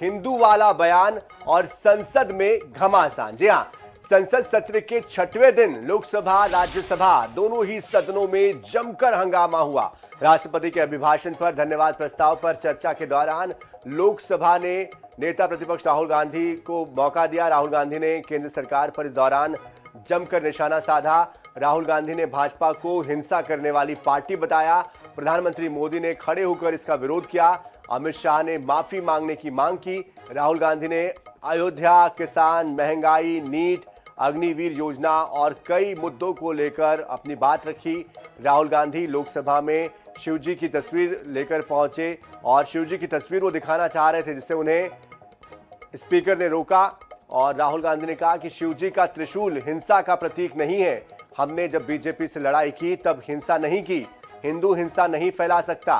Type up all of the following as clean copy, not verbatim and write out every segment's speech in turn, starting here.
हिंदू वाला बयान और संसद में घमासान। जी हां, संसद सत्र के 6वें दिन लोकसभा राज्यसभा दोनों ही सदनों में जमकर हंगामा हुआ। राष्ट्रपति के अभिभाषण पर धन्यवाद प्रस्ताव पर चर्चा के दौरान लोकसभा ने नेता प्रतिपक्ष राहुल गांधी को मौका दिया। राहुल गांधी ने केंद्र सरकार पर इस दौरान जमकर निशाना साधा। राहुल गांधी ने भाजपा को हिंसा करने वाली पार्टी बताया। प्रधानमंत्री मोदी ने खड़े होकर इसका विरोध किया। अमित शाह ने माफी मांगने की मांग की। राहुल गांधी ने अयोध्या, किसान, महंगाई, नीट, अग्निवीर योजना और कई मुद्दों को लेकर अपनी बात रखी। राहुल गांधी लोकसभा में शिवजी की तस्वीर लेकर पहुंचे और शिवजी की तस्वीर वो दिखाना चाह रहे थे, जिससे उन्हें स्पीकर ने रोका। और राहुल गांधी ने कहा कि शिवजी का त्रिशूल हिंसा का प्रतीक नहीं है। हमने जब बीजेपी से लड़ाई की तब हिंसा नहीं की। हिंदू हिंसा नहीं फैला सकता।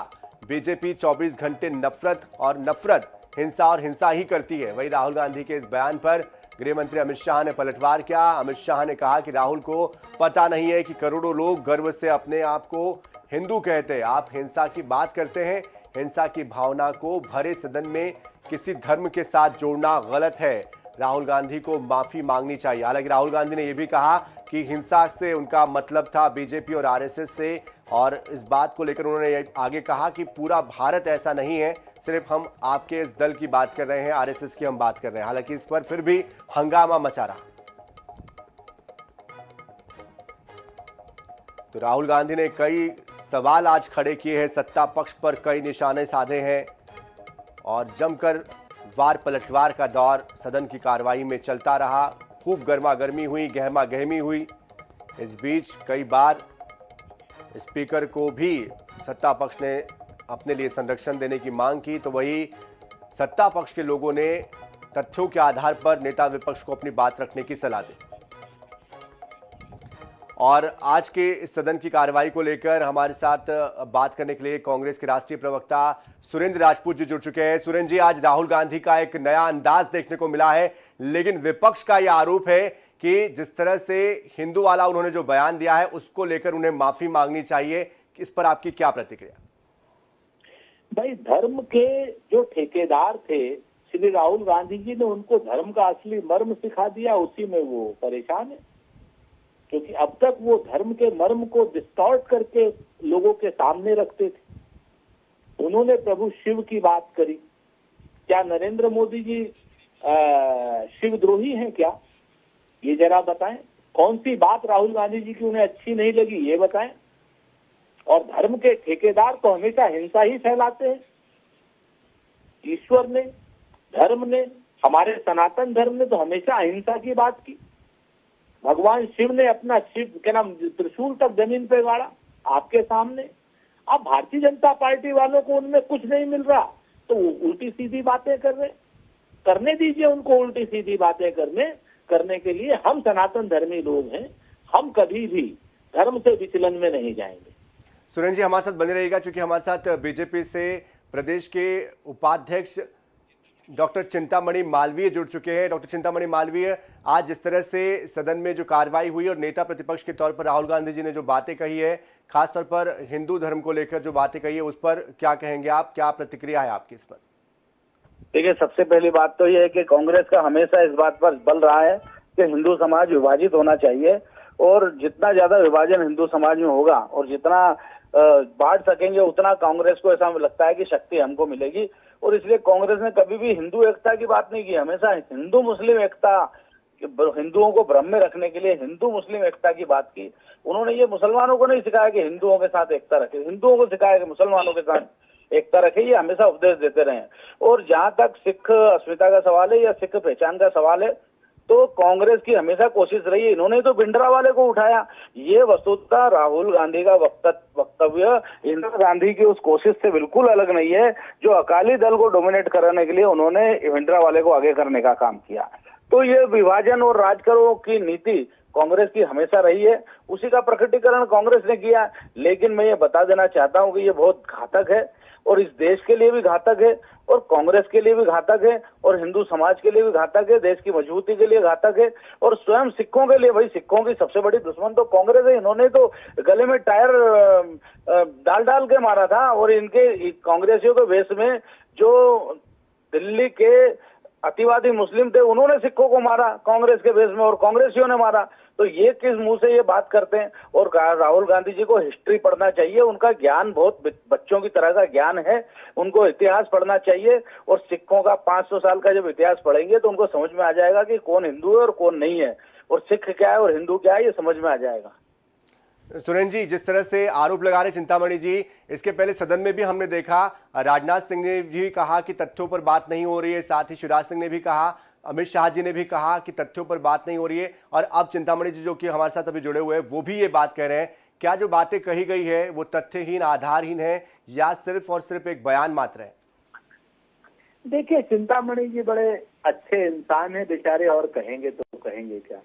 बीजेपी 24 घंटे नफरत हिंसा और हिंसा ही करती है। वहीं राहुल गांधी के इस बयान पर गृह मंत्री अमित शाह ने पलटवार किया। अमित शाह ने कहा कि राहुल को पता नहीं है कि करोड़ों लोग गर्व से अपने आप को हिंदू कहते हैं। आप हिंसा की बात करते हैं। हिंसा की भावना को भरे सदन में किसी धर्म के साथ जोड़ना गलत है। राहुल गांधी को माफी मांगनी चाहिए। हालांकि राहुल गांधी ने यह भी कहा कि हिंसा से उनका मतलब था बीजेपी और आरएसएस से, और इस बात को लेकर उन्होंने आगे कहा कि पूरा भारत ऐसा नहीं है, सिर्फ हम आपके इस दल की बात कर रहे हैं, आरएसएस की हम बात कर रहे हैं। हालांकि इस पर फिर भी हंगामा मचा रहा। तो राहुल गांधी ने कई सवाल आज खड़े किए हैं, सत्ता पक्ष पर कई निशाने साधे हैं और जमकर वार पलटवार का दौर सदन की कार्रवाई में चलता रहा। खूब गर्मा गर्मी हुई, गहमा गहमी हुई। इस बीच कई बार स्पीकर को भी सत्ता पक्ष ने अपने लिए संरक्षण देने की मांग की, तो वही सत्ता पक्ष के लोगों ने तथ्यों के आधार पर नेता विपक्ष को अपनी बात रखने की सलाह दी। और आज के इस सदन की कार्रवाई को लेकर हमारे साथ बात करने के लिए कांग्रेस के राष्ट्रीय प्रवक्ता सुरेंद्र राजपूत जी जुड़ चुके हैं। सुरेंद्र जी, आज राहुल गांधी का एक नया अंदाज देखने को मिला है, लेकिन विपक्ष का यह आरोप है कि जिस तरह से हिंदू वाला उन्होंने जो बयान दिया है उसको लेकर उन्हें माफी मांगनी चाहिए। इस पर आपकी क्या प्रतिक्रिया? भाई, धर्म के जो ठेकेदार थे श्री राहुल गांधी जी ने उनको धर्म का असली मर्म सिखा दिया, उसी में वो परेशान है। क्योंकि अब तक वो धर्म के मर्म को डिस्टॉर्ट करके लोगों के सामने रखते थे। उन्होंने प्रभु शिव की बात करी। क्या नरेंद्र मोदी जी शिवद्रोही हैं क्या? ये जरा बताएं। कौन सी बात राहुल गांधी जी की उन्हें अच्छी नहीं लगी, ये बताएं। और धर्म के ठेकेदार तो हमेशा हिंसा ही फैलाते हैं। ईश्वर ने, धर्म ने, हमारे सनातन धर्म ने तो हमेशा अहिंसा की बात की। भगवान शिव ने अपना शिव के नाम त्रिशूल तक जमीन पे गाड़ा आपके सामने। अब भारतीय जनता पार्टी वालों को उनमें कुछ नहीं मिल रहा तो वो उल्टी सीधी बातें कर रहे। करने दीजिए उनको उल्टी सीधी बातें करने के लिए। हम सनातन धर्मी लोग हैं, हम कभी भी धर्म से विचलन में नहीं जाएंगे। सुरेंद्र जी हमारे साथ बने रहिएगा, क्योंकि हमारे साथ बीजेपी से प्रदेश के उपाध्यक्ष डॉक्टर चिंतामणि मालवीय जुड़ चुके हैं। डॉक्टर चिंतामणि मालवीय, आज जिस तरह से सदन में जो कार्रवाई हुई और नेता प्रतिपक्ष के तौर पर राहुल गांधी जी ने जो बातें कही है, खासतौर पर हिंदू धर्म को लेकर जो बातें कही है, उस पर क्या कहेंगे आप? क्या प्रतिक्रिया है आपकी इस पर? देखिए, सबसे पहली बात तो यह है कि कांग्रेस का हमेशा इस बात पर बल रहा है कि हिंदू समाज विभाजित होना चाहिए, और जितना ज्यादा विभाजन हिंदू समाज में होगा और जितना बांट सकेंगे उतना कांग्रेस को ऐसा लगता है कि शक्ति हमको मिलेगी। और इसलिए कांग्रेस ने कभी भी हिंदू एकता की बात नहीं की, हमेशा हिंदू मुस्लिम एकता, हिंदुओं को भ्रम में रखने के लिए हिंदू मुस्लिम एकता की बात की। उन्होंने ये मुसलमानों को नहीं सिखाया कि हिंदुओं के साथ एकता रखे, हिंदुओं को सिखाया कि मुसलमानों के साथ एकता रखे। ये हमेशा उपदेश देते रहे। और जहां तक सिख अस्मिता का सवाल है या सिख पहचान का सवाल है, तो कांग्रेस की हमेशा कोशिश रही है, इन्होंने तो भिंडरा वाले को उठाया। ये वस्तुतः राहुल गांधी का वक्तव्य इंदिरा गांधी की उस कोशिश से बिल्कुल अलग नहीं है, जो अकाली दल को डोमिनेट कराने के लिए उन्होंने भिंडरा वाले को आगे करने का काम किया। तो ये विभाजन और राज करो की नीति कांग्रेस की हमेशा रही है, उसी का प्रकटीकरण कांग्रेस ने किया। लेकिन मैं ये बता देना चाहता हूँ कि ये बहुत घातक है, और इस देश के लिए भी घातक है, और कांग्रेस के लिए भी घातक है, और हिंदू समाज के लिए भी घातक है, देश की मजबूती के लिए घातक है, और स्वयं सिखों के लिए। भाई, सिखों की सबसे बड़ी दुश्मन तो कांग्रेस है। इन्होंने तो गले में टायर डाल डाल के मारा था, और इनके कांग्रेसियों के वेश में जो दिल्ली के अतिवादी मुस्लिम थे, उन्होंने सिखों को मारा कांग्रेस के बेस में, और कांग्रेसियों ने मारा। तो ये किस मुंह से ये बात करते हैं? और राहुल गांधी जी को हिस्ट्री पढ़ना चाहिए, उनका ज्ञान बहुत बच्चों की तरह का ज्ञान है, उनको इतिहास पढ़ना चाहिए। और सिखों का 500 साल का जब इतिहास पढ़ेंगे तो उनको समझ में आ जाएगा कि कौन हिंदू है और कौन नहीं है, और सिख क्या है और हिंदू क्या है, ये समझ में आ जाएगा। सुरेंद्र जी, जिस तरह से आरोप लगा रहे चिंतामणि जी, इसके पहले सदन में भी हमने देखा, राजनाथ सिंह ने भी कहा कि तथ्यों पर बात नहीं हो रही है, साथ ही शिवराज सिंह ने भी कहा, अमित शाह जी ने भी कहा कि तथ्यों पर बात नहीं हो रही है, और अब चिंतामणि जी जो कि हमारे साथ अभी जुड़े हुए हैं वो भी ये बात कह रहे हैं। क्या जो बातें कही गई है वो तथ्यहीन, आधारहीन है, या सिर्फ और सिर्फ एक बयान मात्र है? देखिए, चिंतामणि जी बड़े अच्छे इंसान हैं बेचारे, और कहेंगे तो कहेंगे क्या।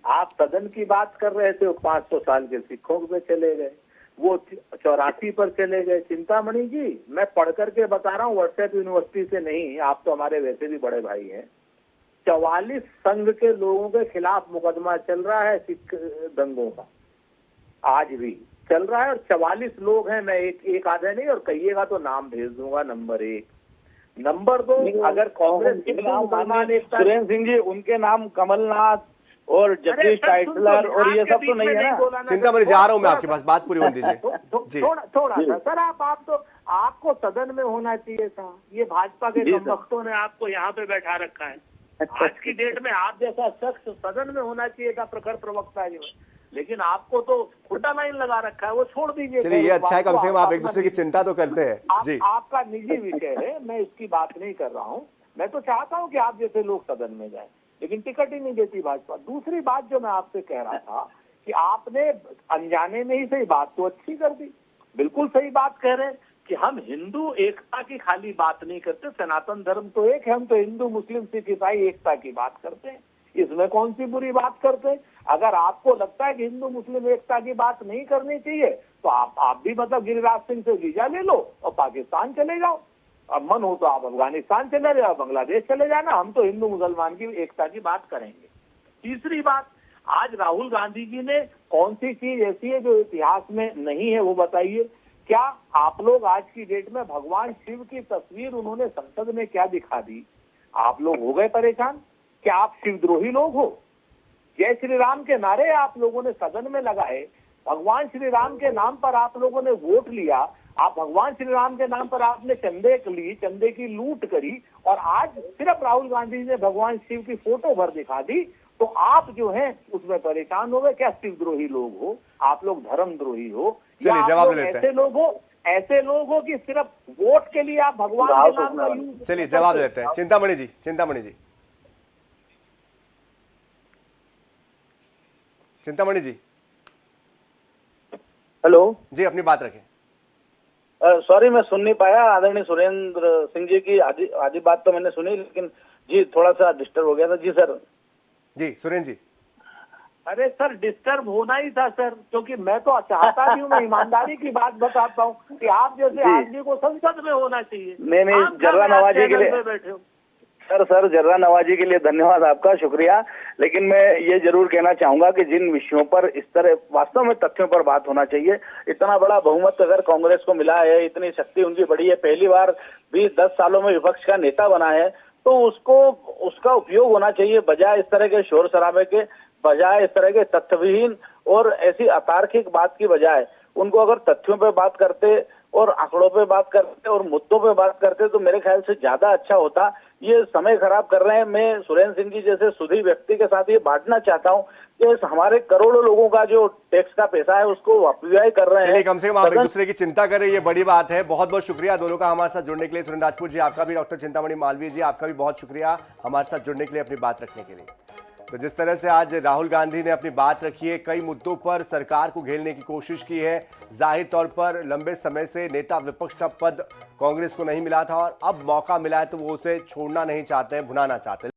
आप सदन की बात कर रहे थे, वो 500 साल के सिखों पे चले गए, वो 84 पर चले गए। चिंतामणि जी, मैं पढ़ करके बता रहा हूँ, व्हाट्सएप यूनिवर्सिटी से नहीं, आप तो हमारे वैसे भी बड़े भाई हैं। 44 संघ के लोगों के खिलाफ मुकदमा चल रहा है सिख दंगों का, आज भी चल रहा है, और 44 लोग हैं। मैं एक आधे नहीं, और कहिएगा तो नाम भेज दूंगा। नंबर 1, नंबर 2, अगर कांग्रेस के सुरेंद्र सिंह जी, उनके नाम कमलनाथ और जगदीश टाइटलर और ये सब तो नहीं है ना? चिंतामणि जा रहा हूं मैं आपके पास, बात पूरी होने दीजिए। थोड़ा सा सर, आप तो आपको सदन में होना चाहिए था। ये भाजपा के कमबख्तों ने आपको यहाँ पे बैठा रखा है। आज की डेट में आप जैसा शख्स सदन में होना चाहिए था, प्रखर प्रवक्ता जो, लेकिन आपको तो खुटा लाइन लगा रखा है, वो छोड़ दीजिए। चलिए, ये अच्छा है, कम से कम आप एक दूसरे की चिंता तो करते हैं जी। आपका निजी विषय है, मैं इसकी बात नहीं कर रहा हूँ। मैं तो चाहता हूँ कि आप जैसे लोग सदन में जाएं, लेकिन टिकट ही नहीं देती भाजपा। दूसरी बात जो मैं आपसे कह रहा था कि आपने अनजाने में ही सही बात तो अच्छी कर दी, बिल्कुल सही बात कह रहे हैं कि हम हिंदू एकता की खाली बात नहीं करते, सनातन धर्म तो एक है, हम तो हिंदू मुस्लिम सिख ईसाई एकता की बात करते हैं, इसमें कौन सी बुरी बात करते हैं। अगर आपको लगता है कि हिंदू मुस्लिम एकता की बात नहीं करनी चाहिए, तो आप भी मतलब गिरिराज सिंह से वीजा ले लो और पाकिस्तान चले जाओ। अब मन हो तो आप अफगानिस्तान चले जाओ, बांग्लादेश चले जाना, हम तो हिंदू मुसलमान की एकता की बात करेंगे। तीसरी बात, आज राहुल गांधी जी ने कौन सी चीज ऐसी है जो इतिहास में नहीं है, वो बताइए। क्या आप लोग आज की डेट में भगवान शिव की तस्वीर उन्होंने संसद में क्या दिखा दी, आप लोग हो गए परेशान? क्या आप शिवद्रोही लोग हो? जय श्री राम के नारे आप लोगों ने सदन में लगाए, भगवान श्री राम के नाम पर आप लोगों ने वोट लिया, आप भगवान श्री राम के नाम पर आपने चंदे की लूट करी, और आज सिर्फ राहुल गांधी ने भगवान शिव की फोटो भर दिखा दी, तो आप जो हैं उसमें परेशान हो गए। क्या शिवद्रोही लोग हो आप लोग, धर्मद्रोही हो, चलिए जवाब लेते हैं। ऐसे लोग हो कि सिर्फ वोट के लिए आप भगवान के नाम का यूज। चलिए जवाब लेते हैं। चिंतामणि जी, चिंतामणि जी, चिंतामणि जी, हेलो जी, अपनी बात रखें। सॉरी, मैं सुन नहीं पाया। आदरणीय सुरेंद्र सिंह जी की आधी बात तो मैंने सुनी, लेकिन जी थोड़ा सा डिस्टर्ब हो गया था। जी सर। जी सुरेंद्र जी। अरे सर, डिस्टर्ब होना ही था सर, क्योंकि मैं तो चाहता भी हूँ, मैं ईमानदारी की बात बताता हूँ कि आप जैसे आदमी को संसद में होना चाहिए। नहीं, जर्रा नवाजी के लिए बैठे हो सर, जर्रा नवाजी के लिए धन्यवाद आपका, शुक्रिया। लेकिन मैं ये जरूर कहना चाहूंगा कि जिन विषयों पर इस तरह वास्तव में तथ्यों पर बात होना चाहिए, इतना बड़ा बहुमत अगर कांग्रेस को मिला है, इतनी शक्ति उनकी बढ़ी है, पहली बार भी 10 सालों में विपक्ष का नेता बना है, तो उसका उपयोग होना चाहिए, बजाय इस तरह के शोर शराबे के, बजाय इस तरह के तथ्यविहीन और ऐसी अतार्किक बात की बजाय उनको अगर तथ्यों पे बात करते और आंकड़ों पे बात करते और मुद्दों पे बात करते तो मेरे ख्याल से ज्यादा अच्छा होता। ये समय खराब कर रहे हैं। मैं सुरेंद्र सिंह जी जैसे सुधी व्यक्ति के साथ ये बांटना चाहता हूँ कि हमारे करोड़ों लोगों का जो टैक्स का पैसा है उसको अपव्यय कर रहे हैं। चलिए, कम से कम आप एक दूसरे की चिंता कर रहे हैं, ये बड़ी बात है। बहुत बहुत शुक्रिया दोनों का हमारे साथ जुड़ने के लिए। सुरेंद्र राजपूत जी आपका भी, डॉक्टर चिंतामणि मालवीय जी आपका भी बहुत शुक्रिया हमारे साथ जुड़ने के लिए, अपनी बात रखने के लिए। तो जिस तरह से आज राहुल गांधी ने अपनी बात रखी है, कई मुद्दों पर सरकार को घेरने की कोशिश की है। जाहिर तौर पर लंबे समय से नेता विपक्ष का पद कांग्रेस को नहीं मिला था, और अब मौका मिला है तो वो उसे छोड़ना नहीं चाहते हैं, भुनाना चाहते हैं।